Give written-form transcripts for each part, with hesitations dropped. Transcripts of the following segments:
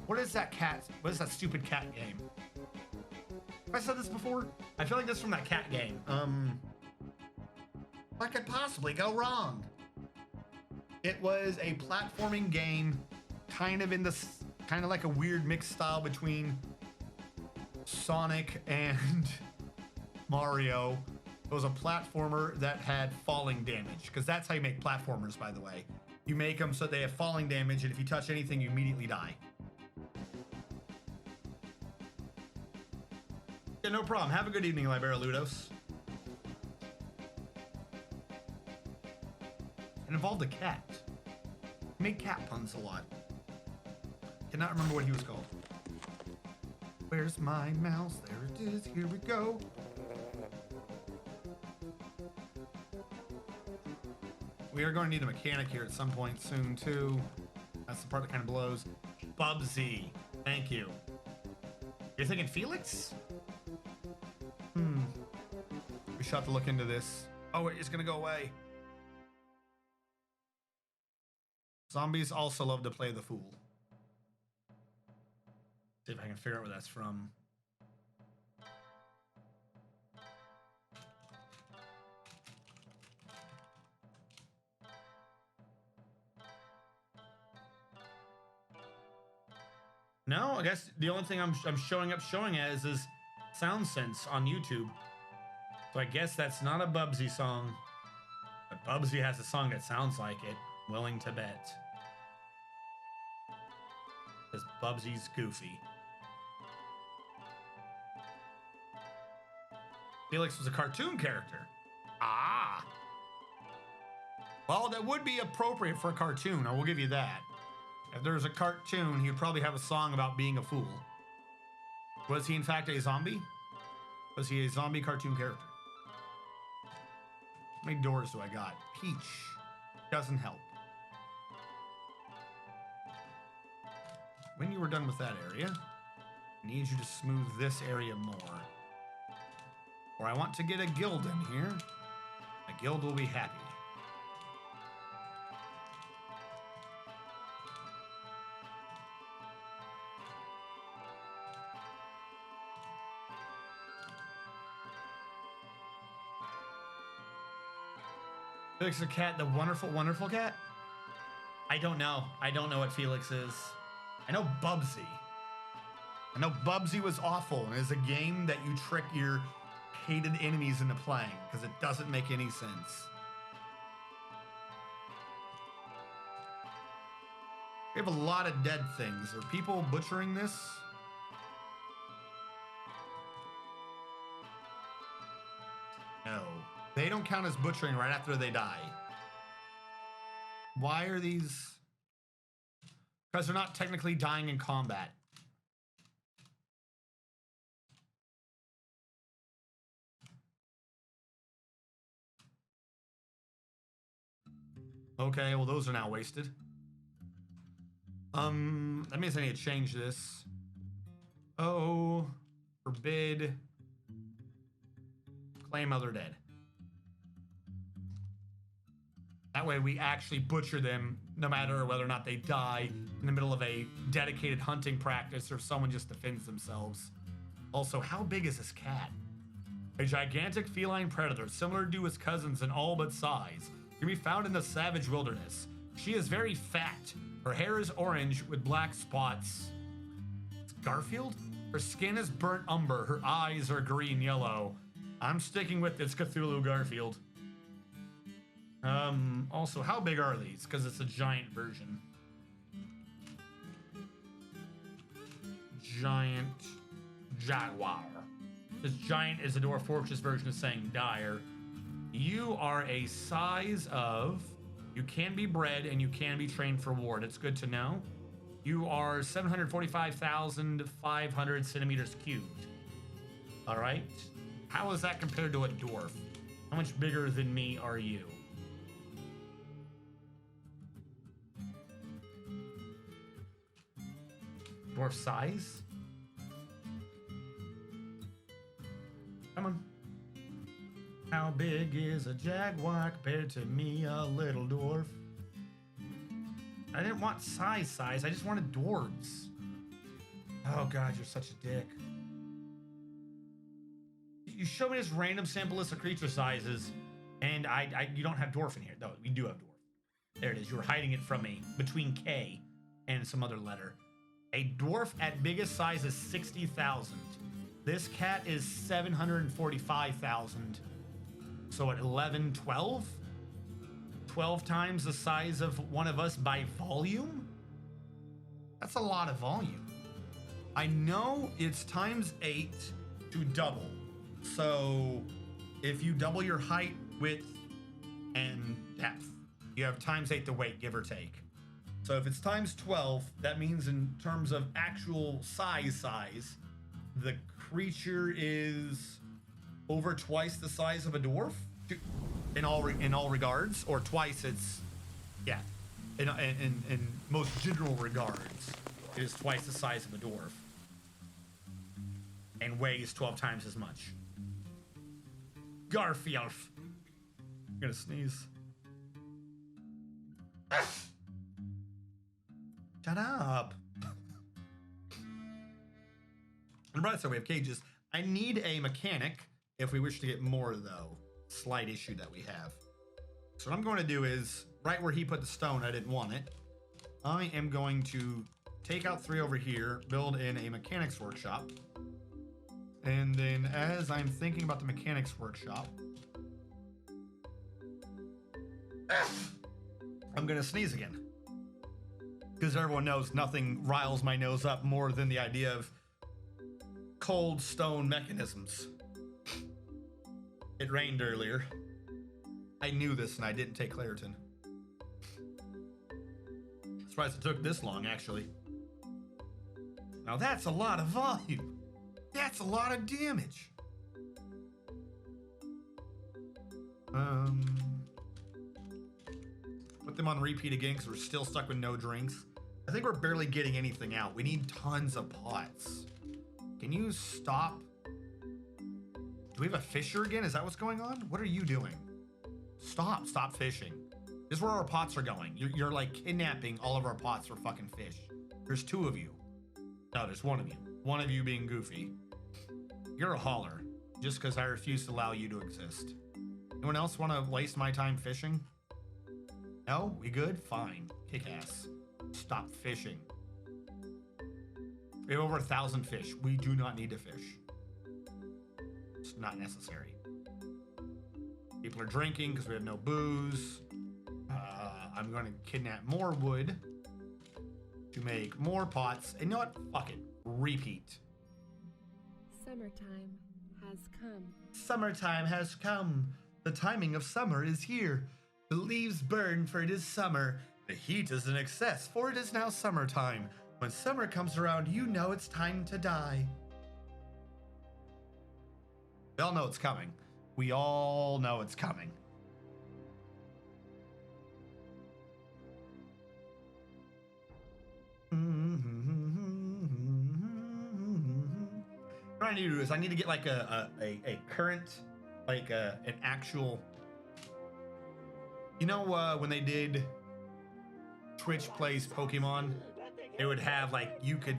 What is that cat? What is that stupid cat game? Have I said this before? I feel like this is from that cat game. What could possibly go wrong? It was a platforming game, kind of like a weird mixed style between Sonic and Mario. It was a platformer that had falling damage, because that's how you make platformers, by the way. You make them so they have falling damage, and if you touch anything, you immediately die. Yeah, no problem. Have a good evening, Liberaludos. It involved a cat. He made cat puns a lot. Cannot remember what he was called. Where's my mouse? There it is. Here we go. We are going to need a mechanic here at some point soon, too. That's the part that kind of blows. Bubsy. Thank you. You're thinking Felix? We should have to look into this. Oh, it's going to go away. Zombies also love to play the fool. See if I can figure out where that's from. No, I guess the only thing I'm showing as is Sound Sense on YouTube. So I guess that's not a Bubsy song. But Bubsy has a song that sounds like it. Willing to bet. Because Bubsy's goofy. Felix was a cartoon character. Ah. Well, that would be appropriate for a cartoon. I will give you that. If there was a cartoon, he would probably have a song about being a fool. Was he in fact a zombie? Was he a zombie cartoon character? How many doors do I got? Peach. Doesn't help. When you were done with that area, I need you to smooth this area more. Or I want to get a guild in here. A guild will be happy. Felix the cat, the wonderful, wonderful cat? I don't know. I don't know what Felix is. I know Bubsy. I know Bubsy was awful and is a game that you trick your hated enemies into playing because it doesn't make any sense. We have a lot of dead things. Are people butchering this? No. They don't count as butchering right after they die. Why are these? Because they're not technically dying in combat. Okay, well those are now wasted. That means I need to change this. Oh, forbid. Claim other dead. That way we actually butcher them no matter whether or not they die in the middle of a dedicated hunting practice or if someone just defends themselves. Also, how big is this cat? A gigantic feline predator, similar to its cousins in all but size, can be found in the savage wilderness. She is very fat. Her hair is orange with black spots. It's Garfield? Her skin is burnt umber. Her eyes are green-yellow. I'm sticking with this Cthulhu Garfield. Also, how big are these? Because it's a giant version. Giant jaguar. This giant is a Dwarf Fortress version of saying dire. You are a size of... You can be bred and you can be trained for war. That's good to know. You are 745,500 centimeters cubed. All right. How is that compared to a dwarf? How much bigger than me are you? Dwarf size? Come on. How big is a jaguar compared to me, a little dwarf? I didn't want size. I just wanted dwarves. Oh god, you're such a dick. You show me this random sample list of creature sizes, and you don't have dwarf in here. No, we do have dwarf. There it is. You were hiding it from me between K and some other letter. A dwarf at biggest size is 60,000. This cat is 745,000. So at 11, 12? 12 times the size of one of us by volume? That's a lot of volume. I know it's times 8 to double. So if you double your height, width, and depth, you have times 8 the weight, give or take. So if it's times 12, that means in terms of actual size, the creature is over twice the size of a dwarf in all regards, or twice its, yeah, in most general regards, it is twice the size of a dwarf and weighs 12 times as much. Garfield. I'm gonna sneeze. Shut up. And right, so we have cages. I need a mechanic if we wish to get more, though. Slight issue that we have. So what I'm going to do is, right where he put the stone, I didn't want it. I am going to take out 3 over here, build in a mechanics workshop. And then as I'm thinking about the mechanics workshop, I'm going to sneeze again. Because everyone knows nothing riles my nose up more than the idea of cold stone mechanisms. It rained earlier. I knew this and I didn't take Claritin. Surprised it took this long, actually. Now that's a lot of volume. That's a lot of damage. Put them on repeat again because we're still stuck with no drinks. I think we're barely getting anything out. We need tons of pots. Can you stop? Do we have a fisher again? Is that what's going on? What are you doing? Stop fishing. This is where our pots are going. You're like kidnapping all of our pots for fucking fish. There's 2 of you. No, there's 1 of you. 1 of you being goofy. You're a hauler, just because I refuse to allow you to exist. Anyone else want to waste my time fishing? No? We good? Fine. Kick ass. Stop fishing. We have over 1,000 fish. We do not need to fish. It's not necessary. People are drinking because we have no booze. I'm going to kidnap more wood to make more pots. And you know what? Fuck it. Repeat. Summertime has come. Summertime has come. The timing of summer is here. The leaves burn, for it is summer. The heat is in excess, for it is now summertime. When summer comes around, you know it's time to die. We all know it's coming. We all know it's coming. What I need to do is I need to get like a current, like an actual, you know, when they did Twitch Plays Pokemon, it would have like, you could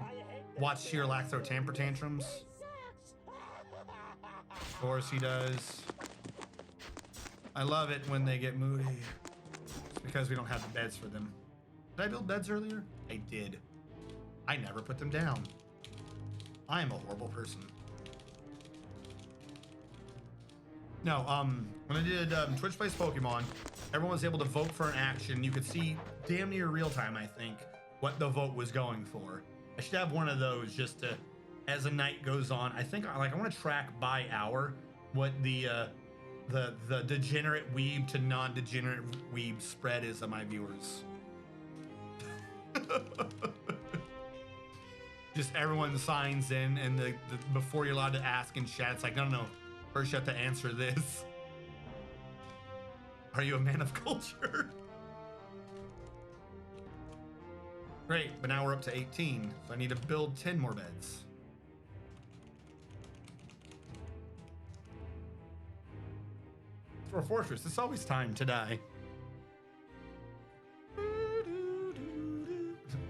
watch Sheerlax throw temper tantrums. Of course he does. I love it when they get moody. It's because we don't have the beds for them. Did I build beds earlier? I did. I never put them down. I am a horrible person. No, when I did Twitch Plays Pokemon, everyone was able to vote for an action. You could see damn near real time, I think, what the vote was going for. I should have one of those just to, as the night goes on. I think I want to track by hour what the degenerate weeb to non-degenerate weeb spread is of my viewers. Just everyone signs in, and the before you're allowed to ask in chat, it's like, no. First you have to answer this. Are you a man of culture? Great, but now we're up to 18, so I need to build 10 more beds. For a fortress, it's always time to die.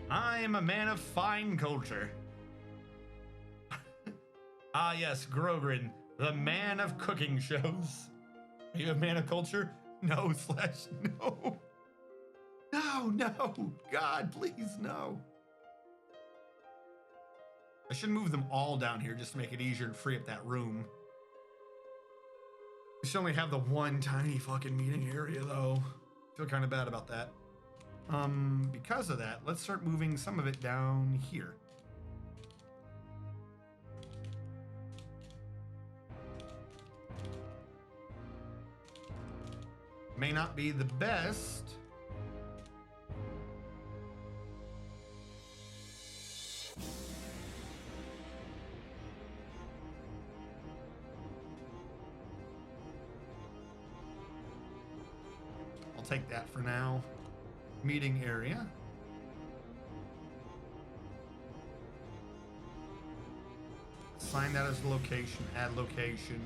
I am a man of fine culture. Ah, yes, Grogrin, the man of cooking shows. Are you a man of culture? No, slash, no. No, no. God, please, no. I should move them all down here just to make it easier to free up that room. We should only have the one tiny fucking meeting area, though. I feel kind of bad about that. Because of that, let's start moving some of it down here. May not be the best. I'll take that for now. Meeting area. Assign that as location. Add location.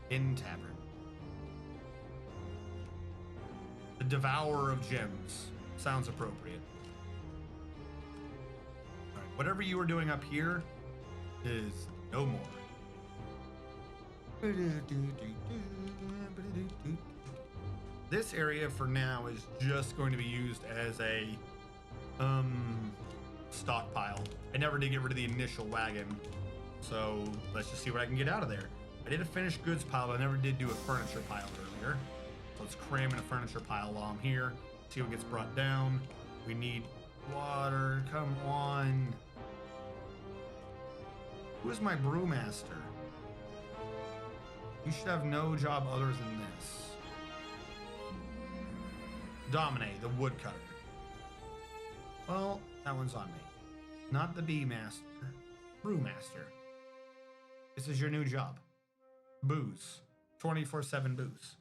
In tavern. The Devourer of Gems. Sounds appropriate. All right, whatever you were doing up here is no more. This area for now is just going to be used as a stockpile. I never did get rid of the initial wagon, so let's just see what I can get out of there. I did a finished goods pile, but I never did do a furniture pile earlier. So let's cram in a furniture pile while I'm here. See what gets brought down. We need water. Come on. Who is my brewmaster? You should have no job other than this. Domine, the woodcutter. Well, that one's on me. Not the bee master. Brewmaster. This is your new job. Booze. 24/7 booze.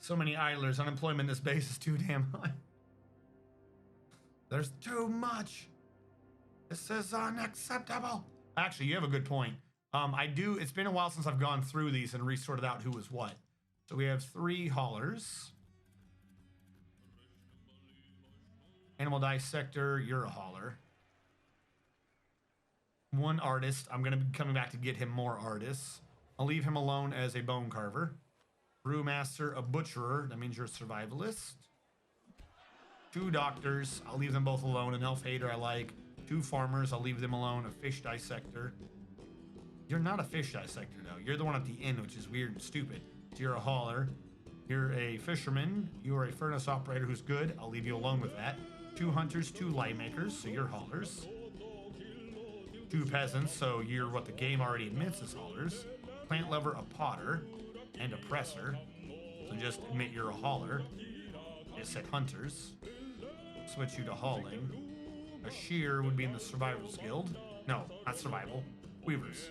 So many idlers. Unemployment in this base is too damn high. There's too much. This is unacceptable. Actually, you have a good point. It's been a while since I've gone through these and resorted out who was what. So we have 3 haulers. Animal dissector, you're a hauler. 1 artist. I'm going to be coming back to get him more artists. I'll leave him alone as a bone carver. Brewmaster, a butcherer. That means you're a survivalist. 2 doctors. I'll leave them both alone. An elf hater I like. 2 farmers. I'll leave them alone. A fish dissector. You're not a fish dissector, though. You're the one at the inn, which is weird and stupid. So you're a hauler. You're a fisherman. You are a furnace operator who's good. I'll leave you alone with that. 2 hunters, 2 light makers, so you're haulers. 2 peasants, so you're what the game already admits is haulers. Plant lover, a potter, and a presser. So just admit you're a hauler. It said hunters. Switch you to hauling. A shear would be in the survivors guild. No, not survival. Weavers.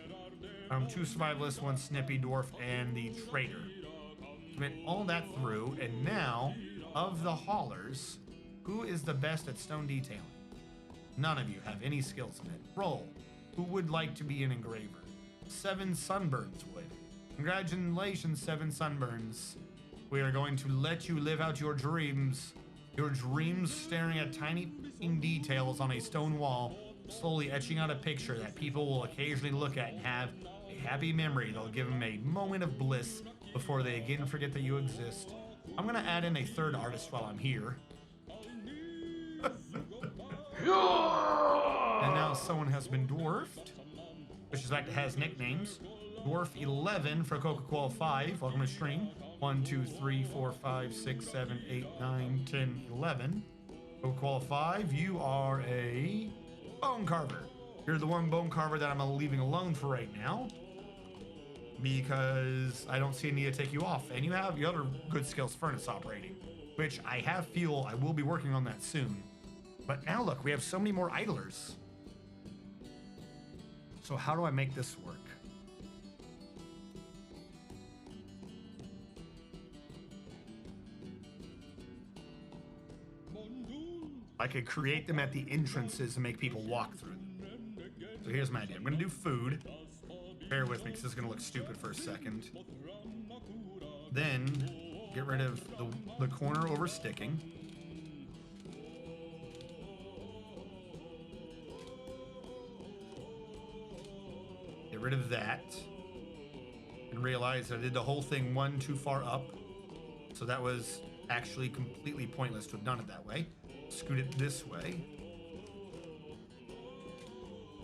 2 survivalists, 1 snippy dwarf, and the trader. Went all that through, and now, of the haulers, who is the best at stone detailing? None of you have any skills in it. Roll. Who would like to be an engraver? 7 sunburns would. Congratulations, 7 sunburns. We are going to let you live out your dreams. Your dreams staring at tiny details on a stone wall, slowly etching out a picture that people will occasionally look at and have a happy memory that'll give them a moment of bliss before they again forget that you exist. I'm gonna add in a 3rd artist while I'm here. And now someone has been dwarfed, which is like it has nicknames. Dwarf 11 for Coca-Cola 5. Welcome to stream. 1, 2, 3, 4, 5, 6, 7, 8, 9, 10, 11. Coca-Cola 5, you are a bone carver. You're the one bone carver that I'm leaving alone for right now, because I don't see a need to take you off. And you have the other good skills, furnace operating, which I have fuel. I will be working on that soon. But now look, we have so many more idlers. So how do I make this work? I could create them at the entrances and make people walk through them. So here's my idea. I'm gonna do food. Bear with me, because this is gonna look stupid for a second. Then get rid of the corner over sticking. rid of that. And realized I did the whole thing one too far up. So that was actually completely pointless to have done it that way. Scoot it this way.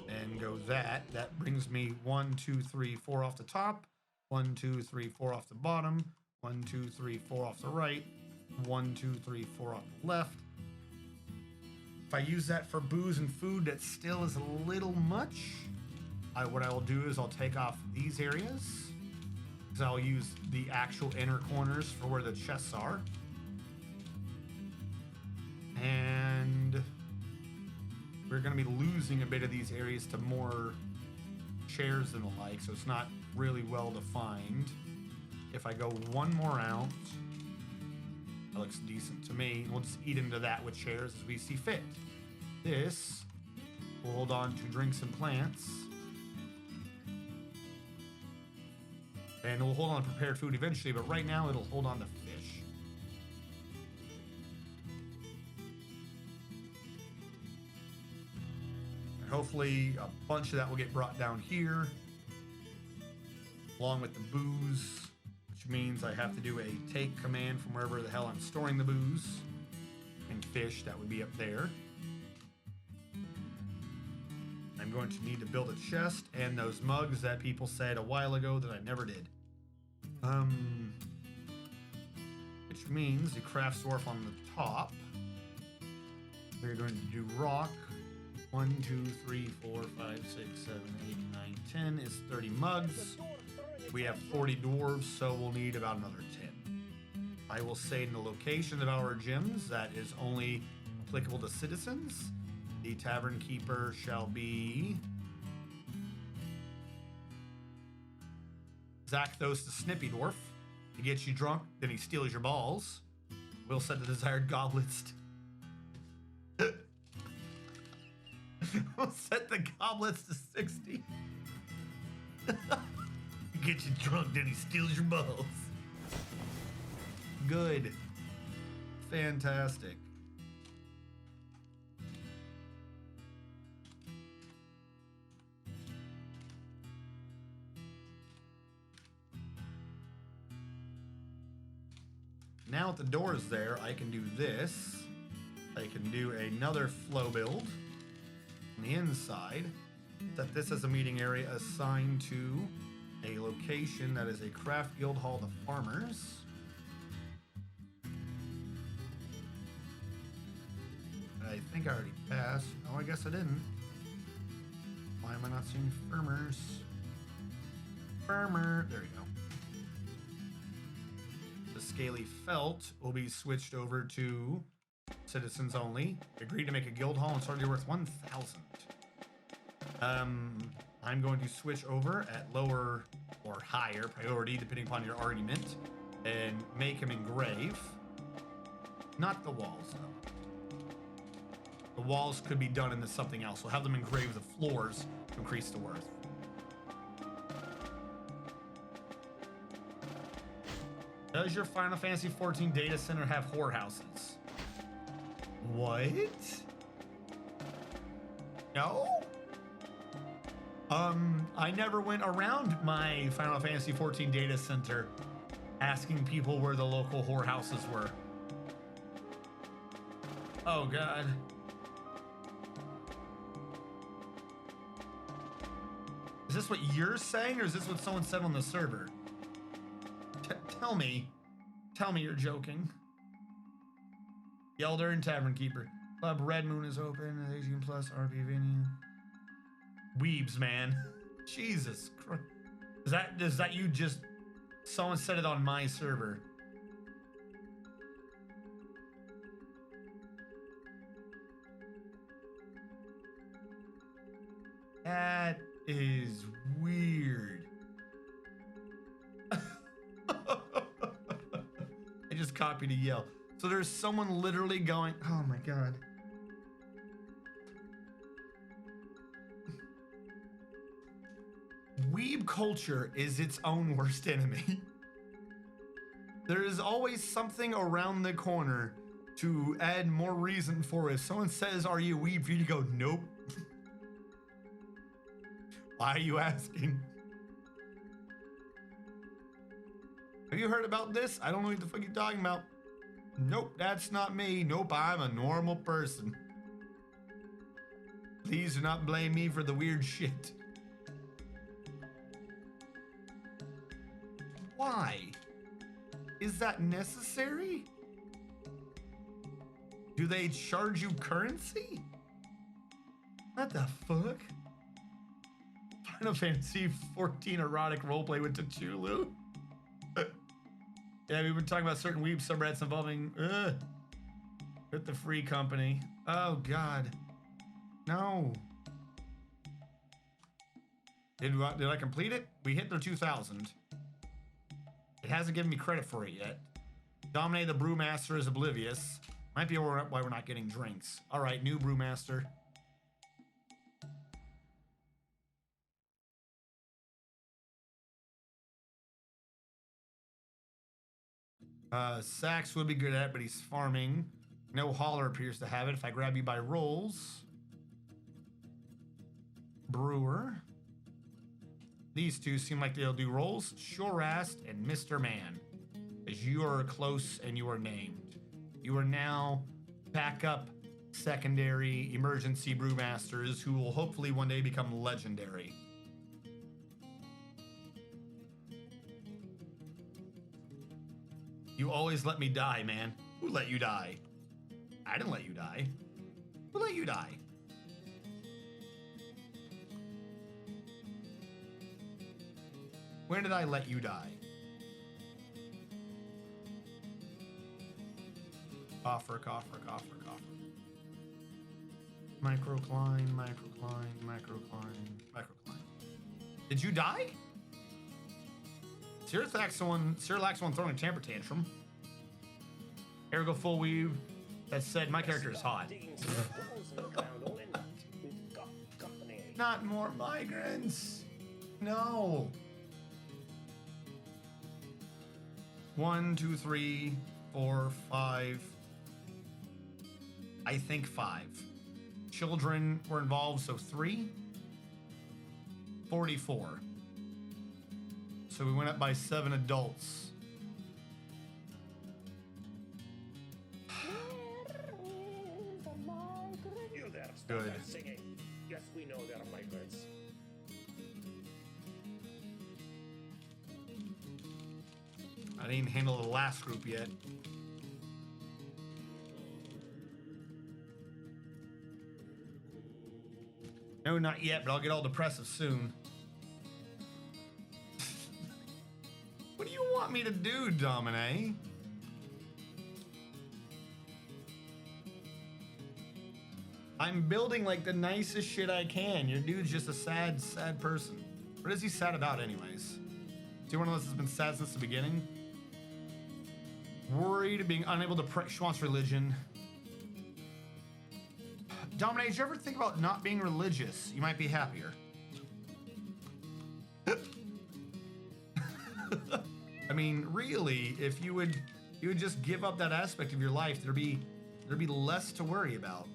And go that. That brings me 1, 2, 3, 4 off the top. 1, 2, 3, 4 off the bottom. 1, 2, 3, 4 off the right. 1, 2, 3, 4 off the left. If I use that for booze and food, that still is a little much. What I will do is I'll take off these areas, because I'll use the actual inner corners for where the chests are. And we're going to be losing a bit of these areas to more chairs and the like, so it's not really well defined. If I go one more out, that looks decent to me. We'll just eat into that with chairs as we see fit. This will hold on to drinks and plants. And we'll hold on to prepared food eventually, but right now it'll hold on to fish. And hopefully a bunch of that will get brought down here, along with the booze, which means I have to do a take command from wherever the hell I'm storing the booze. And fish, that would be up there. I'm going to need to build a chest and those mugs that people said a while ago that I never did. Which means the craft dwarf on the top. We're going to do rock. 1, 2, 3, 4, 5, 6, 7, 8, 9, 10 is 30 mugs. We have 40 dwarves, so we'll need about another 10. I will say in the location of our gyms that is only applicable to citizens. The tavern keeper shall be Zakthos the Snippy Dwarf. He gets you drunk, then he steals your balls. We'll set the desired goblets. We'll set the goblets to 60. He gets you drunk, then he steals your balls. Good. Fantastic. Now that the door is there, I can do this. I can do another flow build on the inside. Set this as a meeting area assigned to a location that is a craft guild hall to farmers. I think I already passed. No, I guess I didn't. Why am I not seeing farmers? Farmer. There you go. The scaly felt will be switched over to citizens only. Agreed to make a guild hall and start worth 1,000. I'm going to switch over at lower or higher priority, depending upon your argument, and make him engrave. Not the walls, though. The walls could be done into something else. We'll have them engrave the floors to increase the worth. Does your Final Fantasy XIV data center have whorehouses? What? No? I never went around my Final Fantasy XIV data center asking people where the local whorehouses were. Oh, God. Is this what you're saying, or is this what someone said on the server? Tell me you're joking. The Elder and Tavern Keeper. Club Red Moon is open. 18 plus RP venue. Weebs, man. Jesus Christ. Is that you just... Someone said it on my server. That is weird. I just copied a yell. So there's someone literally going, oh my God. Weeb culture is its own worst enemy. There is always something around the corner to add more reason for it. If someone says, are you a weeb? For you to go, nope. Why are you asking? Have you heard about this? I don't know what the fuck you're talking about. Nope, that's not me. Nope, I'm a normal person. Please do not blame me for the weird shit. Why? Is that necessary? Do they charge you currency? What the fuck? Final Fantasy 14 erotic roleplay with Tachulu? Yeah, we've been talking about certain weeb subrats involving with the free company. Oh god. No. Did I complete it? We hit the 2000. It hasn't given me credit for it yet. Dominate the brewmaster is oblivious. Might be why we're not getting drinks. All right, new brewmaster. Sax would be good at it, but he's farming. No hauler appears to have it. If I grab you by rolls. Brewer. These two seem like they'll do rolls. Shorast and Mr. Man. As you are close and you are named. You are now backup, secondary, emergency brewmasters who will hopefully one day become legendary. You always let me die, man. Who let you die? I didn't let you die. Who let you die? When did I let you die? Coffer, coffer, coffer, coffer. Microcline, microcline, microcline, microcline. Did you die? Cyrillax one throwing a temper tantrum. Here we go, full weave. That said, my character is hot. Not more migrants. No. 1, 2, 3, 4, 5. I think 5. Children were involved, so 3. 44. So we went up by 7 adults. You there, stop Good. that singing. Yes, we know there are migrants. I didn't handle the last group yet. No, not yet, but I'll get all depressive soon. What do you want me to do, Domine? I'm building like the nicest shit I can. Your dude's just a sad, sad person. What is he sad about anyways? Is he one of those that's been sad since the beginning? Worried, being unable to she wants religion. Dominic, did you ever think about not being religious? You might be happier. I mean, really, if you would just give up that aspect of your life, there'd be less to worry about.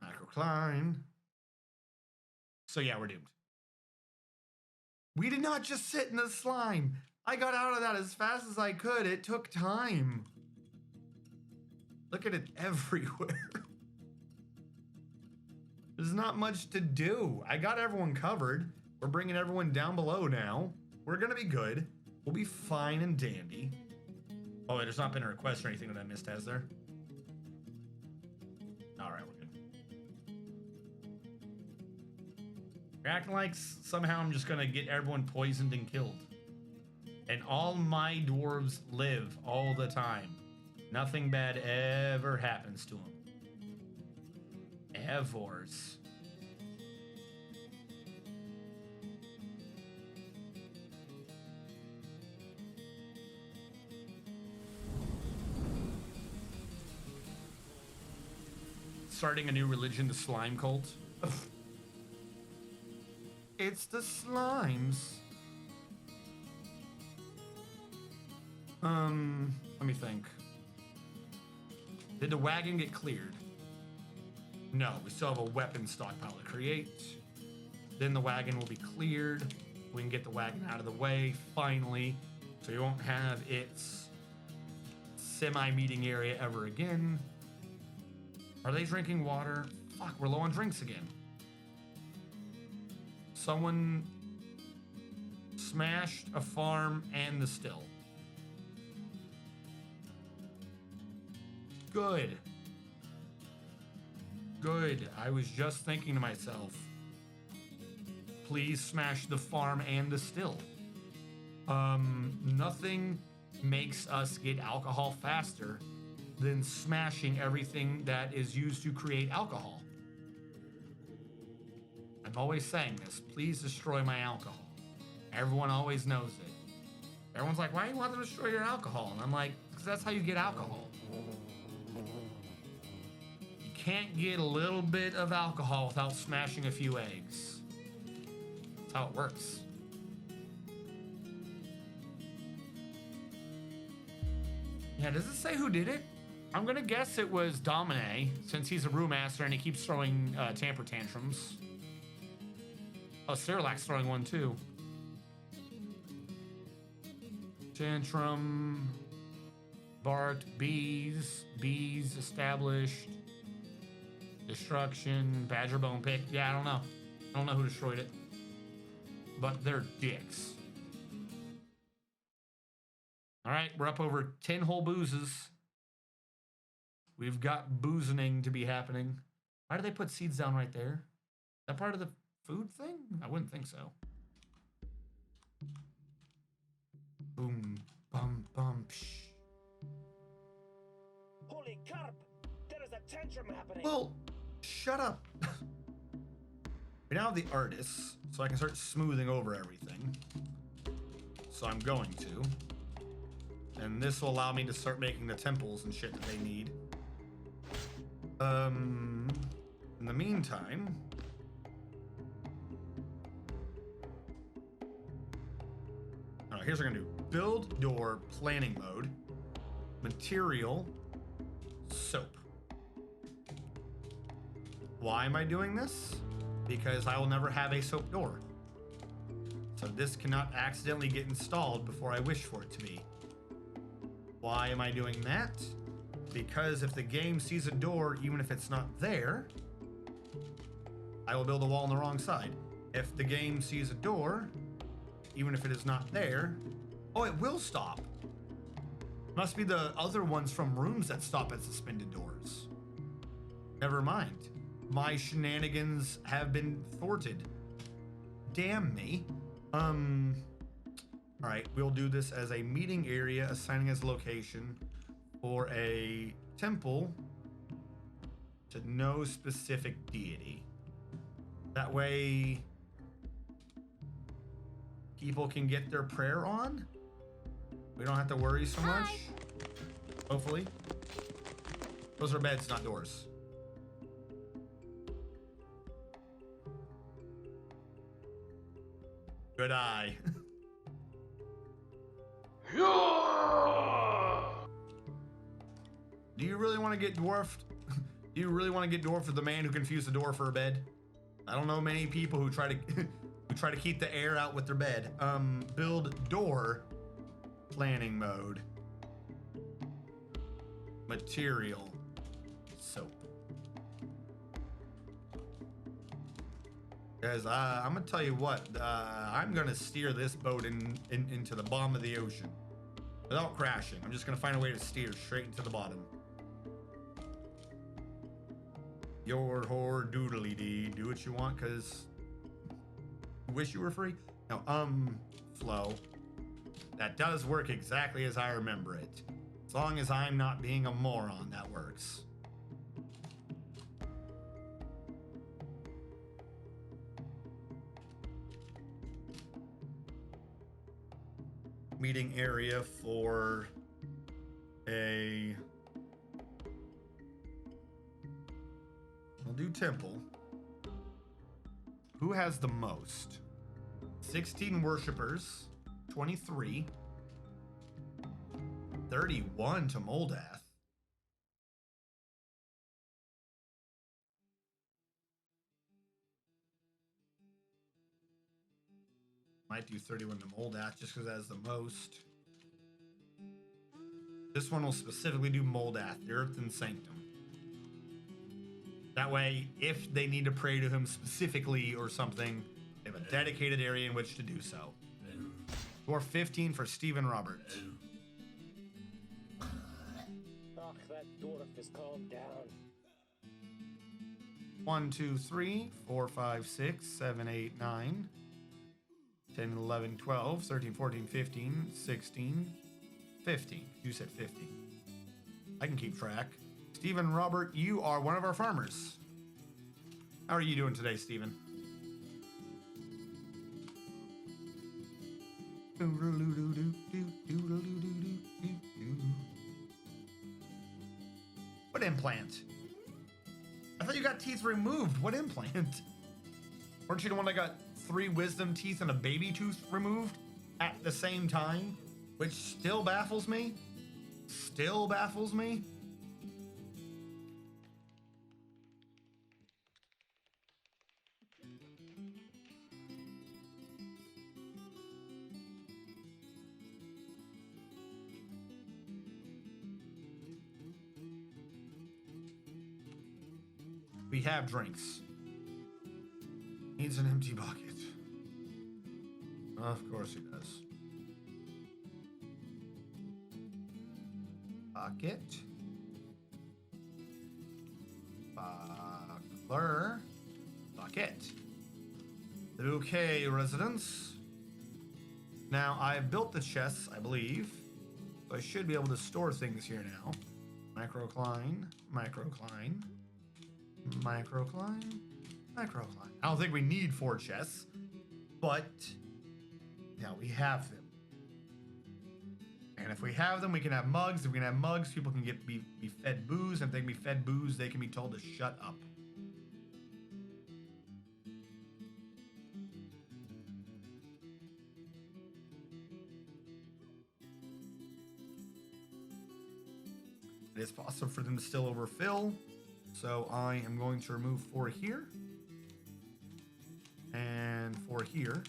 Macrocline. So yeah, we're doomed. We did not just sit in the slime. I got out of that as fast as I could. It took time. Look at it everywhere. There's not much to do. I got everyone covered. We're bringing everyone down below now. We're gonna be good. We'll be fine and dandy. Oh, there's not been a request or anything that I missed, has there? All right, we're good. You're acting like somehow I'm just gonna get everyone poisoned and killed. And all my dwarves live all the time. Nothing bad ever happens to them. Evors. Starting a new religion, the slime cult. It's the slimes. Let me think. Did the wagon get cleared? No, we still have a weapon stockpile to create. Then the wagon will be cleared. We can get the wagon out of the way, finally, so you won't have its semi-meeting area ever again. Are they drinking water? Fuck, we're low on drinks again. Someone smashed a farm and the still. Good. Good. I was just thinking to myself, please smash the farm and the still. Nothing makes us get alcohol faster than smashing everything that is used to create alcohol. I'm always saying this. Please destroy my alcohol. Everyone always knows it. Everyone's like, why do you want to destroy your alcohol? And I'm like, because that's how you get alcohol. You can't get a little bit of alcohol without smashing a few eggs. That's how it works. Yeah, does it say who did it? I'm gonna guess it was Domine, since he's a brewmaster and he keeps throwing temper tantrums. Oh, Cerelac's throwing one too. Tantrum, Bart, bees established, destruction, badger bone pick. Yeah, I don't know. I don't know who destroyed it, but they're dicks. All right, we're up over 10 whole boozes. We've got boozing to be happening. Why do they put seeds down right there? Is that part of the food thing? I wouldn't think so. Boom, bum, bum, psh. Holy carp! There is a tantrum happening. Well, shut up. We now have the artists, so I can start smoothing over everything. So I'm going to. And this will allow me to start making the temples and shit that they need. In the meantime, here's what we're gonna do. Build door planning mode, material, soap. Why am I doing this? Because I will never have a soap door. So this cannot accidentally get installed before I wish for it to be. Why am I doing that? Because if the game sees a door, even if it's not there, I will build a wall on the wrong side. If the game sees a door, even if it is not there, oh, it will stop. Must be the other ones from rooms that stop at suspended doors. Never mind. My shenanigans have been thwarted. Damn me. All right, we'll do this as a meeting area, assigning as location for a temple to no specific deity. That way, people can get their prayer on. We don't have to worry so much. Hopefully. Those are beds, not doors. Good eye. Do you really want to get dwarfed? Do you really want to get dwarfed with the man who confused the door for a bed? I don't know many people who try to who try to keep the air out with their bed. Build door planning mode. Material soap. Guys, I'm gonna tell you what. I'm gonna steer this boat into the bottom of the ocean without crashing. I'm just gonna find a way to steer straight into the bottom. Your whore doodly dee. Do what you want, cause you wish you were free. No, flow. That does work exactly as I remember it. As long as I'm not being a moron, that works. Meeting area for a... We'll do temple. Who has the most? 16 worshippers, 23, 31 to Moldath. Might do 31 to Moldath just because that is the most. This one will specifically do Moldath, the Earthen Sanctum. That way, if they need to pray to him specifically or something, they have a dedicated area in which to do so. Dwarf 15 for Stephen Robert. Ugh, that dwarf is calmed down. 1, 2, 3, 4, 5, 6, 7, 8, 9, 10, 11, 12, 13, 14, 15, 16, 15. You said 50. I can keep track. Stephen Robert, you are one of our farmers. How are you doing today, Stephen? What implant? I thought you got teeth removed. What implant? Weren't you the one that got 3 wisdom teeth and a baby tooth removed at the same time? Which still baffles me. Still baffles me. We have drinks. Needs an empty bucket. Of course he does. Bucket. Buckler. Bucket. Okay, residents. Now, I've built the chests, I believe. So I should be able to store things here now. Microcline. Microcline. Microcline. Microcline. I don't think we need 4 chests, but now we have them. And if we have them, we can have mugs. If we can have mugs, people can be fed booze. And if they can be fed booze, they can be told to shut up. It is possible for them to still overfill. So I am going to remove 4 here. And 4 here.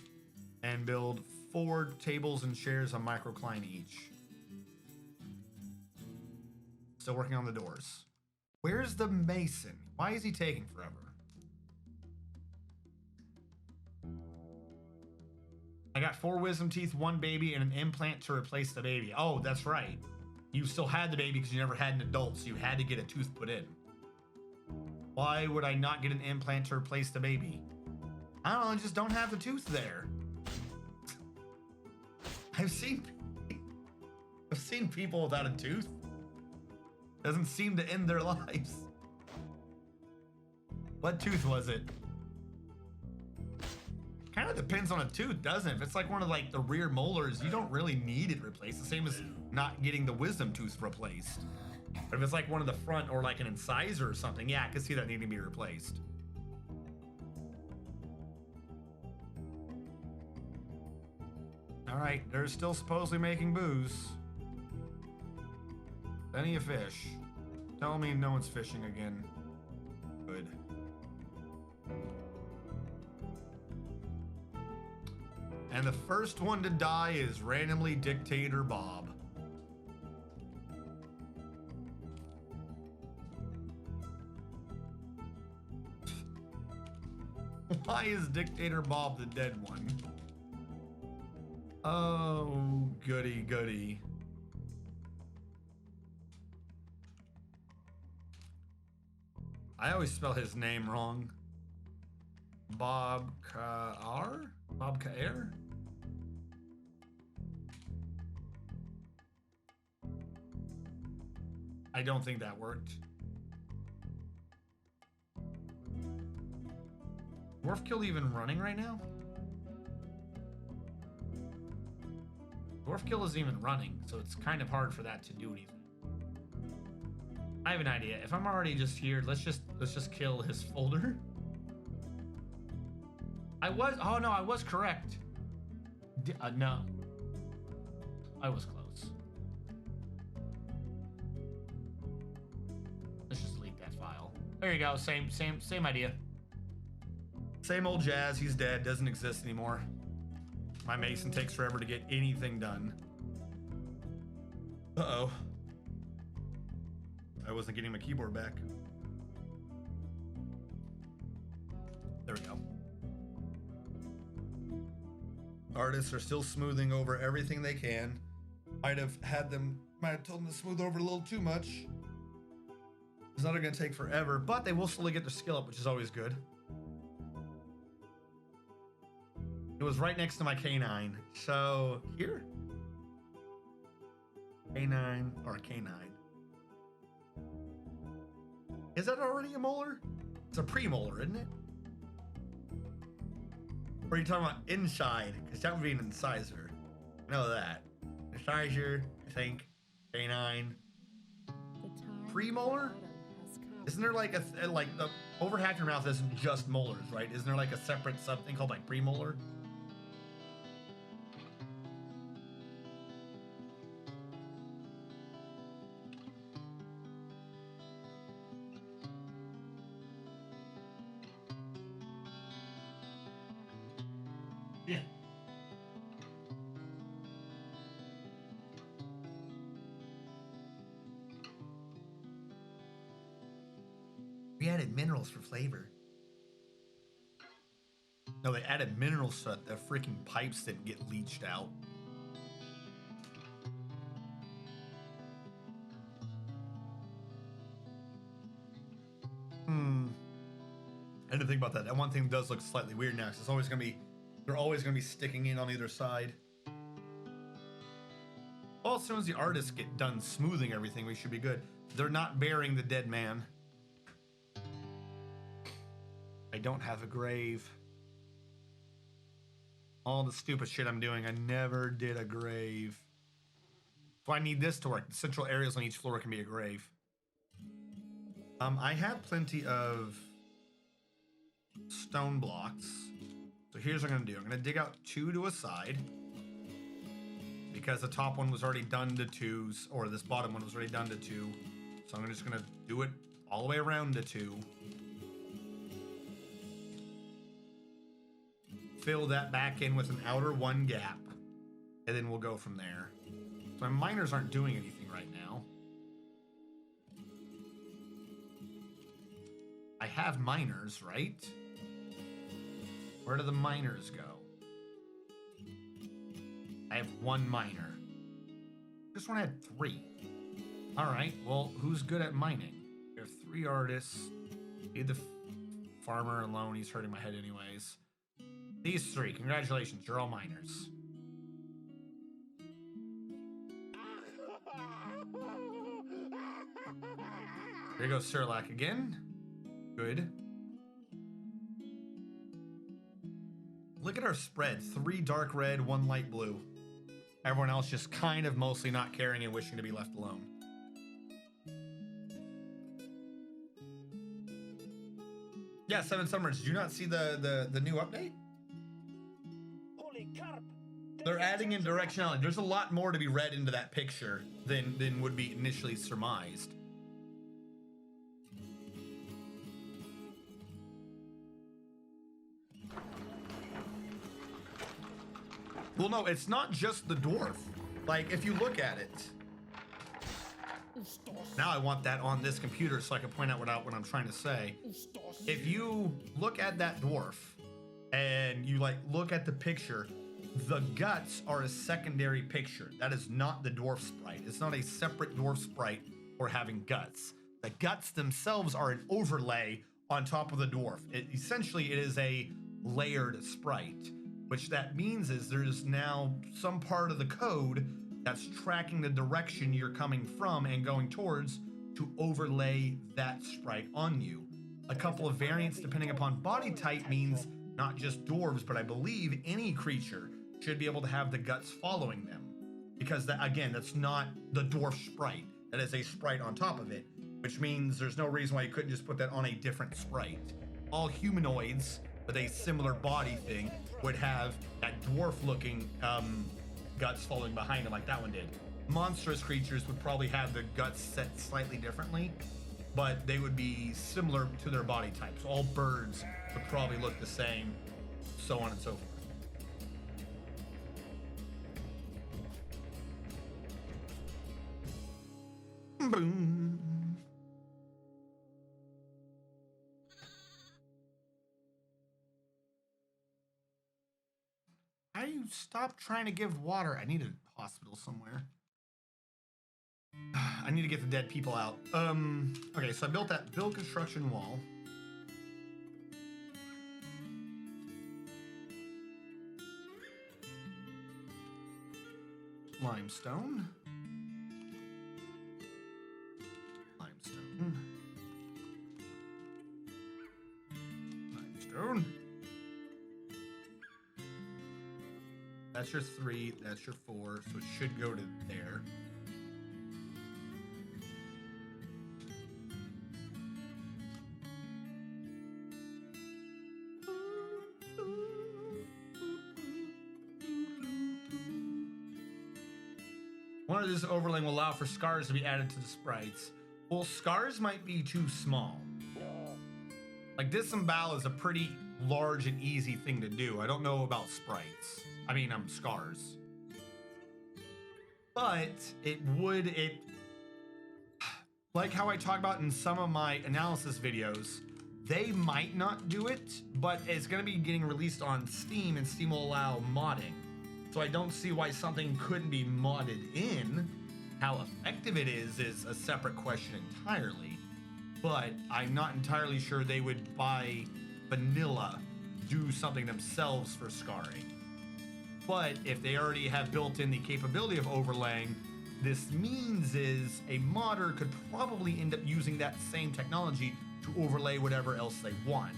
And build 4 tables and chairs on microcline each. Still working on the doors. Where's the mason? Why is he taking forever? I got 4 wisdom teeth, 1 baby, and an implant to replace the baby. Oh, that's right. You still had the baby because you never had an adult, so you had to get a tooth put in. Why would I not get an implant to replace the baby? I don't know, I just don't have the tooth there. I've seen people without a tooth. Doesn't seem to end their lives. What tooth was it? Kind of depends on a tooth, doesn't it? If it's like one of like the rear molars, you don't really need it replaced. The same as not getting the wisdom tooth replaced. But if it's like one of the front or like an incisor or something, yeah, I can see that needing to be replaced. All right, they're still supposedly making booze. Plenty of fish. Tell me no one's fishing again. Good. And the first one to die is randomly Dictator Bob. Why is Dictator Bob the dead one? Oh, goody, goody. I always spell his name wrong. Bob Kaar? Bob Kaer? I don't think that worked. Dwarf Kill even running right now? Dwarf Kill isn't even running, so it's kind of hard for that to do anything. I have an idea. If I'm already just here, let's just kill his folder. I was correct. No. I was close. Let's just delete that file. There you go. Same idea. Same old jazz. He's dead. Doesn't exist anymore. My mason takes forever to get anything done. Uh-oh. I wasn't getting my keyboard back. There we go. Artists are still smoothing over everything they can. Might have told them to smooth over a little too much. It's not gonna take forever, but they will slowly get their skill up, which is always good. It was right next to my canine. So here. Canine or canine. Is that already a molar? It's a premolar, isn't it? Or are you talking about inside? Because that would be an incisor. I know that. Incisor, I think. Canine. Premolar? Isn't there like like the over half your mouth isn't just molars, right? Isn't there like a separate something called like premolar? Yeah. We added minerals for flavor. No, they added minerals so that the freaking pipes didn't get leached out. I didn't think about that. That one thing does look slightly weird now, 'cause it's always gonna be, they're always gonna be sticking in on either side. Well, as soon as the artists get done smoothing everything, we should be good. They're not burying the dead man. I don't have a grave. All the stupid shit I'm doing, I never did a grave. So I need this to work. The central areas on each floor can be a grave. I have plenty of stone blocks. So here's what I'm gonna do. I'm gonna dig out 2 to a side, because the top one was already done to 2s, or this bottom one was already done to 2. So I'm just gonna do it all the way around to 2. Fill that back in with an outer 1 gap, and then we'll go from there. So my miners aren't doing anything right now. I have miners, right? Where do the miners go? I have 1 miner. This one had 3. All right, well, who's good at mining? There are 3 artists. Need the farmer alone. He's hurting my head anyways. These 3, congratulations, you're all miners. There goes Sirlac again. Good. Look at our spread. 3 dark red, 1 light blue. Everyone else just kind of mostly not caring and wishing to be left alone. Yeah, 7 Summers, did you not see the new update? Holy carp! They're adding in directionality. There's a lot more to be read into that picture than would be initially surmised. Well, no, it's not just the dwarf. Like, if you look at it. Now I want that on this computer so I can point out what I'm trying to say. If you look at that dwarf and you like look at the picture, the guts are a secondary picture. That is not the dwarf sprite. It's not a separate dwarf sprite for having guts. The guts themselves are an overlay on top of the dwarf. Essentially, it is a layered sprite. Which that means is there's now some part of the code that's tracking the direction you're coming from and going towards to overlay that sprite on you. A couple of variants depending upon body type means not just dwarves, but I believe any creature should be able to have the guts following them. Because that, again, that's not the dwarf sprite. That is a sprite on top of it, which means there's no reason why you couldn't just put that on a different sprite. All humanoids with a similar body thing would have that dwarf-looking guts following behind them like that one did. Monstrous creatures would probably have their guts set slightly differently, but they would be similar to their body types. All birds would probably look the same, so on and so forth. Boom. How do you stop trying to give water? I need a hospital somewhere. I need to get the dead people out. Okay, so I built that construction wall. Limestone. Limestone. Limestone. That's your 3, that's your 4, so it should go to there. One of this overlaying will allow for scars to be added to the sprites. Well, scars might be too small. Like, disembowel is a pretty large and easy thing to do. I don't know about sprites. I mean, scars. But like how I talk about in some of my analysis videos, they might not do it, but it's gonna be getting released on Steam, and Steam will allow modding. So I don't see why something couldn't be modded in. How effective it is a separate question entirely. But I'm not entirely sure they would, by vanilla, do something themselves for scarring. But if they already have built in the capability of overlaying, this means is a modder could probably end up using that same technology to overlay whatever else they want.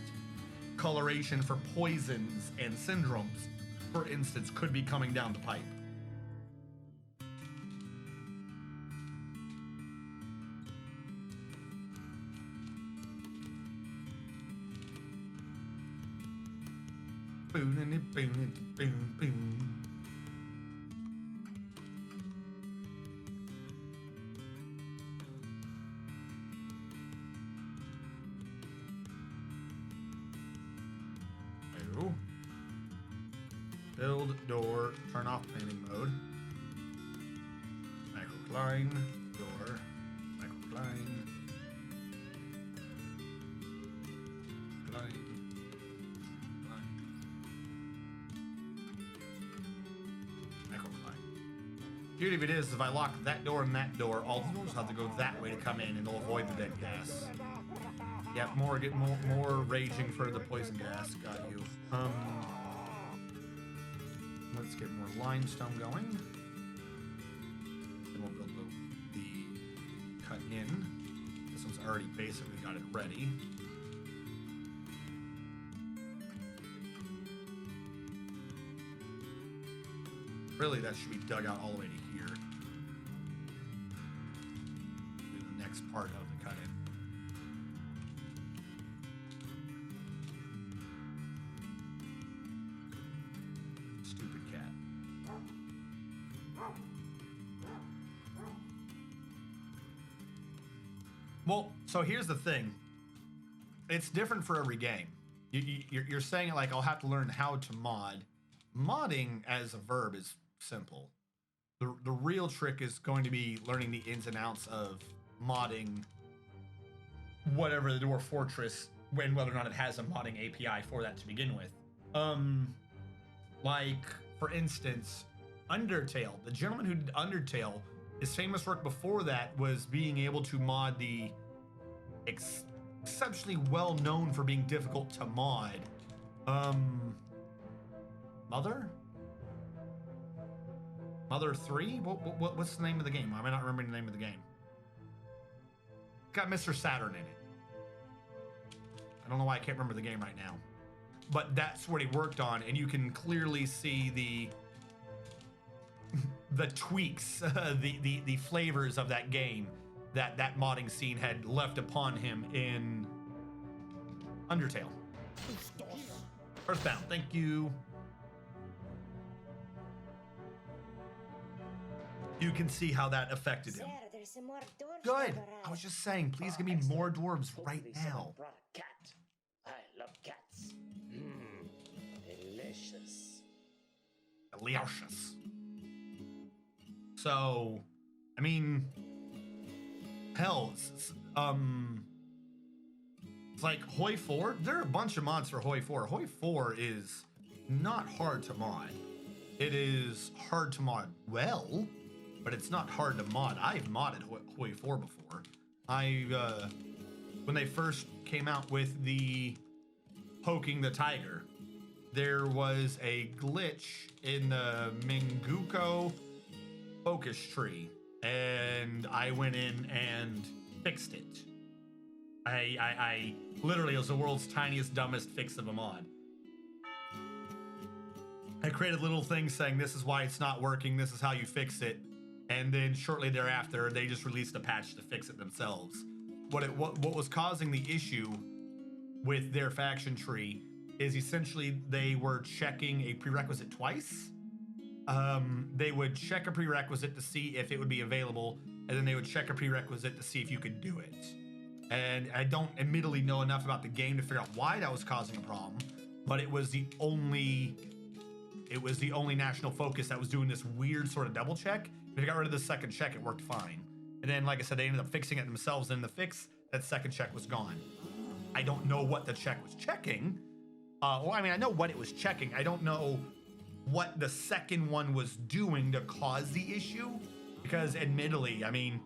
Coloration for poisons and syndromes, for instance, could be coming down the pipe. Boom, boom, boom, boom. Oh. Build door, turn off painting mode. Microcline, door, microcline. Beauty of it is, if I lock that door and that door, all the doors have to go that way to come in, and they'll avoid the dead gas. Yep, more raging for the poison gas. Got you. Let's get more limestone going. Then we'll build the cut in. This one's already basically got it ready. Really, that should be dug out all the way to here. Do the next part of the cut-in. Stupid cat. Well, so here's the thing. It's different for every game. You're saying it like, I'll have to learn how to mod. Modding as a verb is simple. The real trick is going to be learning the ins and outs of modding whatever the Dwarf Fortress, when whether or not it has a modding API for that to begin with. Like, for instance, Undertale. The gentleman who did Undertale, his famous work before that was being able to mod the exceptionally well known for being difficult to mod. Mother 3? What's the name of the game? I may not remember the name of the game. It's got Mr. Saturn in it. I don't know why I can't remember the game right now. But that's what he worked on, and you can clearly see the tweaks, the flavors of that game that modding scene had left upon him in Undertale. Earthbound, thank you. You can see how that affected him. Good. I was just saying, please give me more dwarves right now. Cat. I love cats. Delicious. Delicious. So, I mean, Hell, it's like Hoi 4. There are a bunch of mods for Hoi 4. Hoi 4 is not hard to mod. It is hard to mod well, but it's not hard to mod. I've modded Hoi 4 before. When they first came out with the poking the tiger, there was a glitch in the Minguko focus tree, and I went in and fixed it. I literally, it was the world's tiniest, dumbest fix of a mod. I created a little thing saying this is why it's not working, this is how you fix it, and then shortly thereafter they just released a patch to fix it themselves. What was causing the issue with their faction tree is essentially they were checking a prerequisite twice. They would check a prerequisite to see if it would be available, and then they would check a prerequisite to see if you could do it. And I don't admittedly know enough about the game to figure out why that was causing a problem, but it was the only national focus that was doing this weird sort of double check. If they got rid of the second check, it worked fine. And then, like I said, they ended up fixing it themselves, and in the fix, that second check was gone. I don't know what the check was checking. Well, I mean, I know what it was checking. I don't know what the second one was doing to cause the issue, because admittedly, I mean,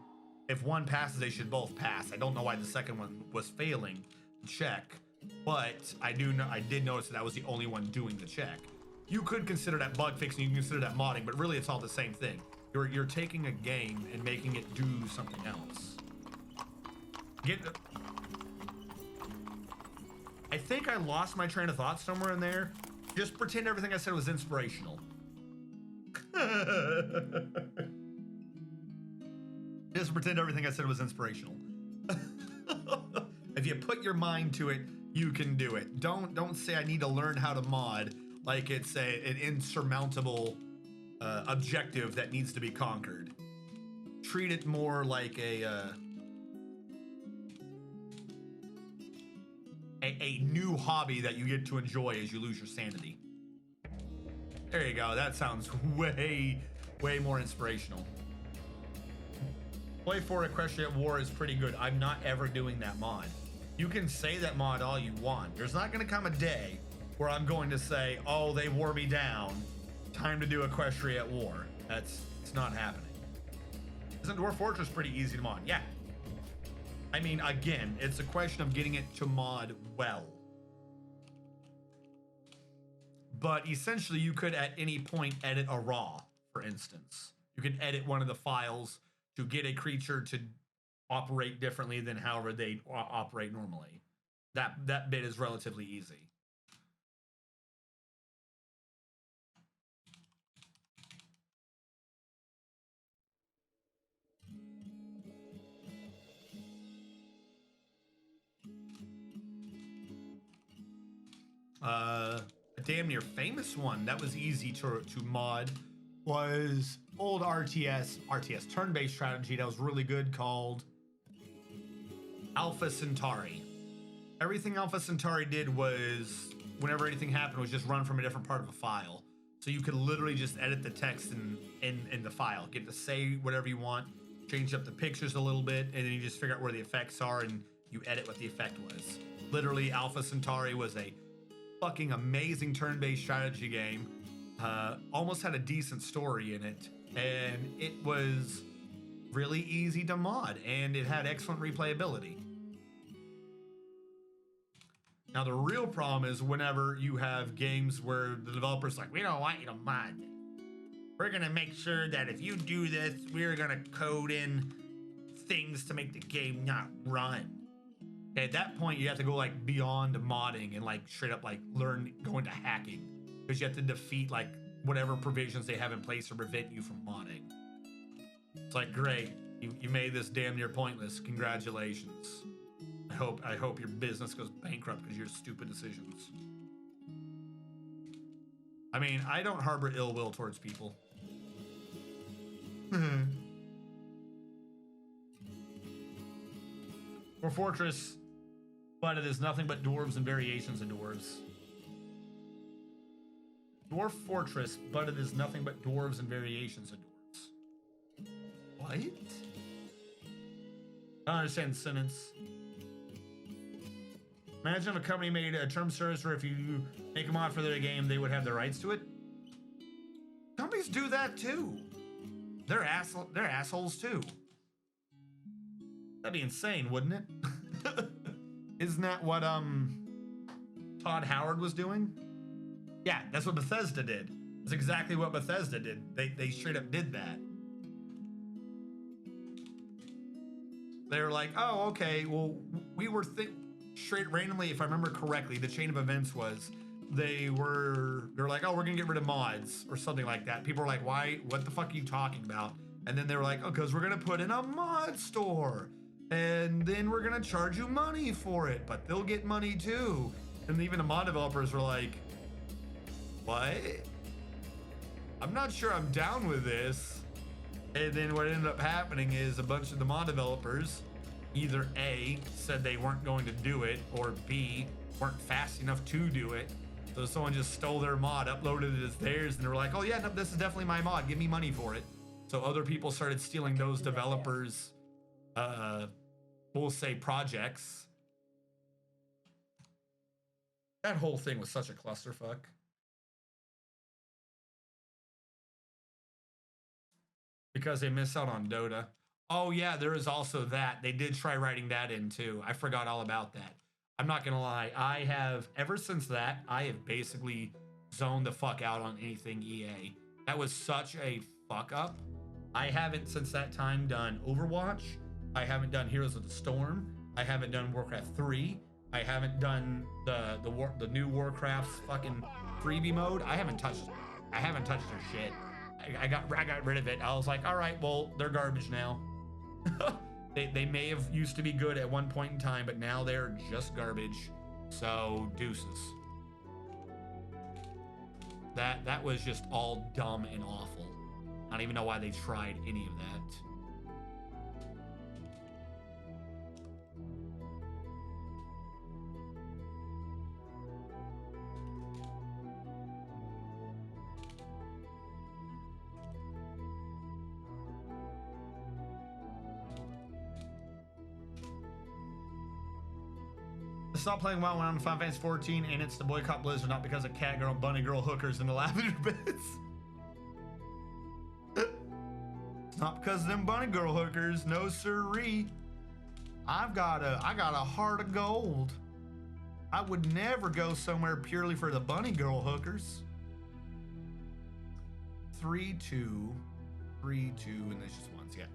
if one passes, they should both pass. I don't know why the second one was failing to check, but I did notice that was the only one doing the check. You could consider that bug fixing, you can consider that modding, but really it's all the same thing. You're taking a game and making it do something else. I think I lost my train of thought somewhere in there. Just pretend everything I said was inspirational. Just pretend everything I said was inspirational. If you put your mind to it, you can do it. Don't say I need to learn how to mod like it's an insurmountable objective that needs to be conquered. Treat it more like a new hobby that you get to enjoy as you lose your sanity. There you go. That sounds way more inspirational. Play for Equestrian War is pretty good. I'm not ever doing that mod. You can say that mod all you want. There's not going to come a day where I'm going to say, oh, they wore me down. Time to do Equestrian War. It's not happening. Isn't Dwarf Fortress pretty easy to mod? Yeah. I mean, again, it's a question of getting it to mod well. But essentially, you could at any point edit a raw, for instance. You could edit one of the files to get a creature to operate differently than however they operate normally. That bit is relatively easy. A damn near famous one that was easy to mod was old RTS turn-based strategy that was really good called Alpha Centauri. Everything Alpha Centauri did was, whenever anything happened, was just run from a different part of a file. So you could literally just edit the text in the file, get to say whatever you want, change up the pictures a little bit, and then you just figure out where the effects are and you edit what the effect was. Literally, Alpha Centauri was a fucking amazing turn-based strategy game. Almost had a decent story in it, and it was really easy to mod, and it had excellent replayability. Now the real problem is whenever you have games where the developer's like, we don't want you to mod. We're gonna make sure that if you do this, we're gonna code in things to make the game not run. Okay, at that point, you have to go like beyond modding and like straight up like go into hacking, because you have to defeat like whatever provisions they have in place to prevent you from modding. It's like, great, you made this damn near pointless. Congratulations. I hope your business goes bankrupt because of your stupid decisions. I mean, I don't harbor ill will towards people. For Fortress, but it is nothing but dwarves and variations of dwarves. Dwarf Fortress, but it is nothing but dwarves and variations of dwarves. What? I don't understand the sentence. Imagine if a company made a term service where if you make a mod for their game, they would have the rights to it. Companies do that too. They're assholes too. That'd be insane, wouldn't it? Isn't that what Todd Howard was doing? Yeah, that's what Bethesda did. That's exactly what Bethesda did. They straight up did that. They were like, oh, okay, well, we were straight randomly, if I remember correctly, the chain of events was they were like, oh, we're gonna get rid of mods or something like that. People were like, why? What the fuck are you talking about? And then they were like, oh, because we're gonna put in a mod store, and then we're gonna charge you money for it, but they'll get money too. And even the mod developers were like, what? I'm not sure I'm down with this. And then what ended up happening is a bunch of the mod developers either A, said they weren't going to do it, or B, weren't fast enough to do it. So someone just stole their mod, uploaded it as theirs, and they were like, oh yeah, no, this is definitely my mod, give me money for it. So other people started stealing those developers, we'll say projects. That whole thing was such a clusterfuck. Because they miss out on Dota. Oh yeah, there is also that. They did try writing that in too. I forgot all about that. I'm not gonna lie. I have, ever since that, I have basically zoned the fuck out on anything EA. That was such a fuck up. I haven't since that time done Overwatch. I haven't done Heroes of the Storm. I haven't done Warcraft 3. I haven't done the new Warcraft's fucking freebie mode. I haven't touched their shit. I got rid of it. I was like, all right, well, they're garbage now. they may have used to be good at one point in time, but now they're just garbage. So deuces. That was just all dumb and awful. I don't even know why they tried any of that. Stop playing WoW when I'm on Final Fantasy 14, and it's to boycott Blizzard, not because of cat girl, bunny girl hookers in the lavender beds. It's not because of them bunny girl hookers, no siree. I got a heart of gold. I would never go somewhere purely for the bunny girl hookers. 3-2, 3-2, and there's just ones, yeah.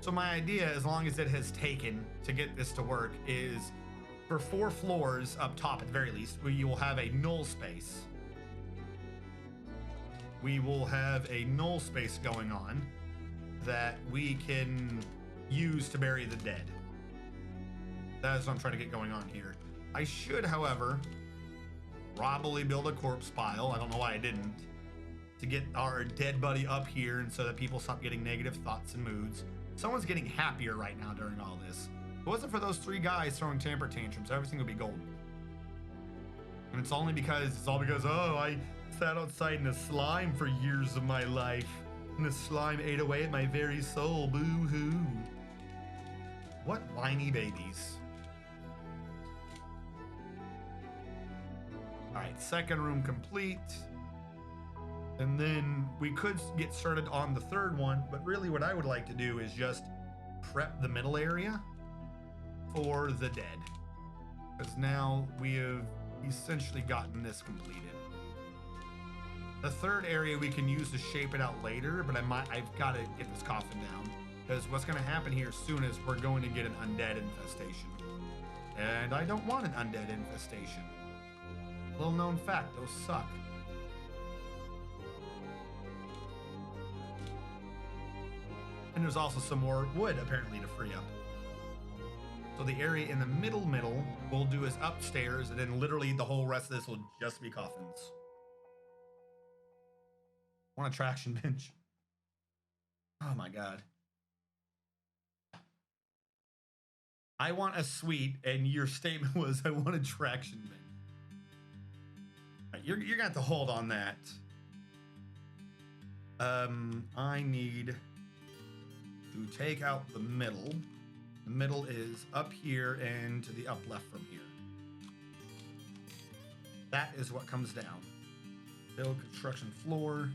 So my idea, as long as it has taken to get this to work, is for 4 floors up top at the very least, we will have a null space. We will have a null space going on that we can use to bury the dead. That is what I'm trying to get going on here. I should, however, probably build a corpse pile. I don't know why I didn't. To get our dead buddy up here and so that people stop getting negative thoughts and moods. Someone's getting happier right now during all this. If it wasn't for those 3 guys throwing temper tantrums, everything would be golden. And it's all because, oh, I sat outside in the slime for years of my life. And the slime ate away at my very soul. Boo-hoo. What whiny babies. All right, second room complete. And then we could get started on the third one, but really what I would like to do is just prep the middle area for the dead. Because now we have essentially gotten this completed. The third area we can use to shape it out later, but I've got to get this coffin down. Because what's going to happen here soon is we're going to get an undead infestation. And I don't want an undead infestation. Little known fact, those suck. And there's also some more wood, apparently, to free up. So the area in the middle we'll do is upstairs, and then literally the whole rest of this will just be coffins. I want a traction bench. Oh my god. I want a suite, and your statement was, I want a traction bench. Right, you're gonna have to hold on that. I need to take out the middle. The middle is up here and to the up left from here. That is what comes down. Build construction floor.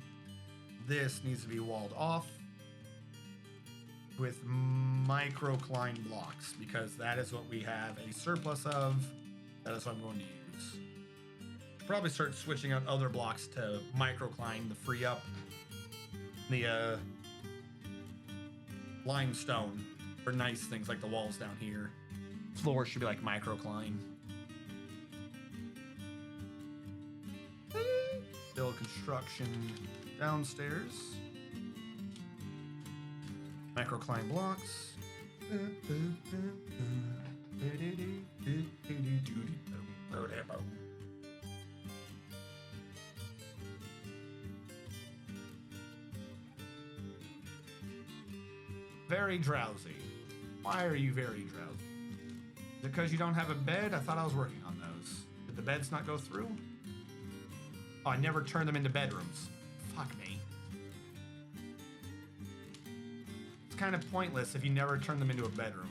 This needs to be walled off with microcline blocks because that is what we have a surplus of. That is what I'm going to use. Probably start switching out other blocks to microcline to free up the limestone for nice things like the walls down here. Floor should be like microcline. Build construction downstairs. Microcline blocks. Very drowsy. Why are you very drowsy? Is it because you don't have a bed? I thought I was working on those. Did the beds not go through? Oh, I never turned them into bedrooms. Fuck me. It's kind of pointless if you never turn them into a bedroom.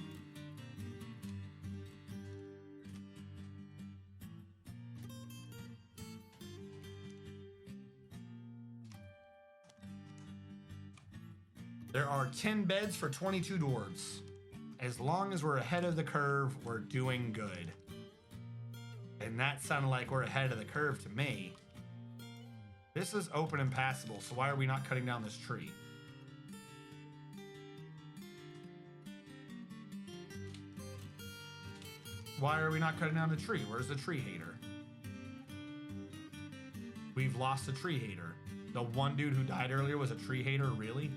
There are 10 beds for 22 dwarves. As long as we're ahead of the curve, we're doing good. And that sounded like we're ahead of the curve to me. This is open and passable, so why are we not cutting down this tree? Why are we not cutting down the tree? Where's the tree hater? We've lost a tree hater. The one dude who died earlier was a tree hater, really?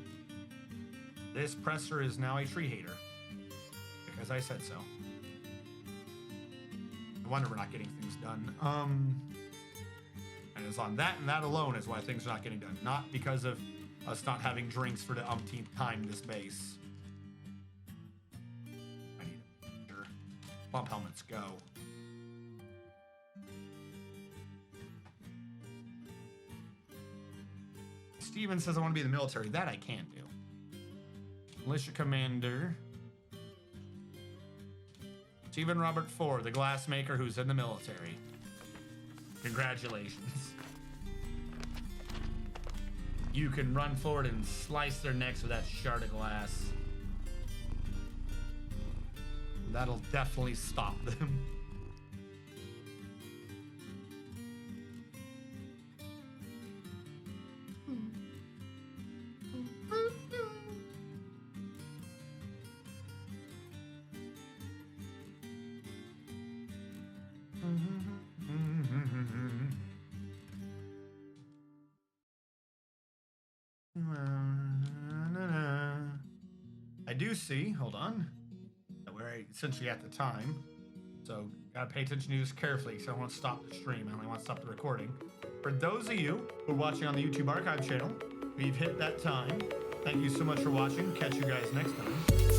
This presser is now a tree hater. Because I said so. No wonder we're not getting things done. And it's on that and that alone is why things are not getting done. Not because of us not having drinks for the umpteenth time in this base. I need a picture. Bump helmets, go. Steven says I want to be in the military. That I can do. Militia commander. Stephen Robert Ford, the glassmaker who's in the military. Congratulations. You can run forward and slice their necks with that shard of glass. That'll definitely stop them. I do see, hold on, we're essentially at the time, so gotta pay attention to this carefully because I don't want to stop the stream, I only want to stop the recording. For those of you who are watching on the YouTube archive channel, we've hit that time. Thank you so much for watching. Catch you guys next time.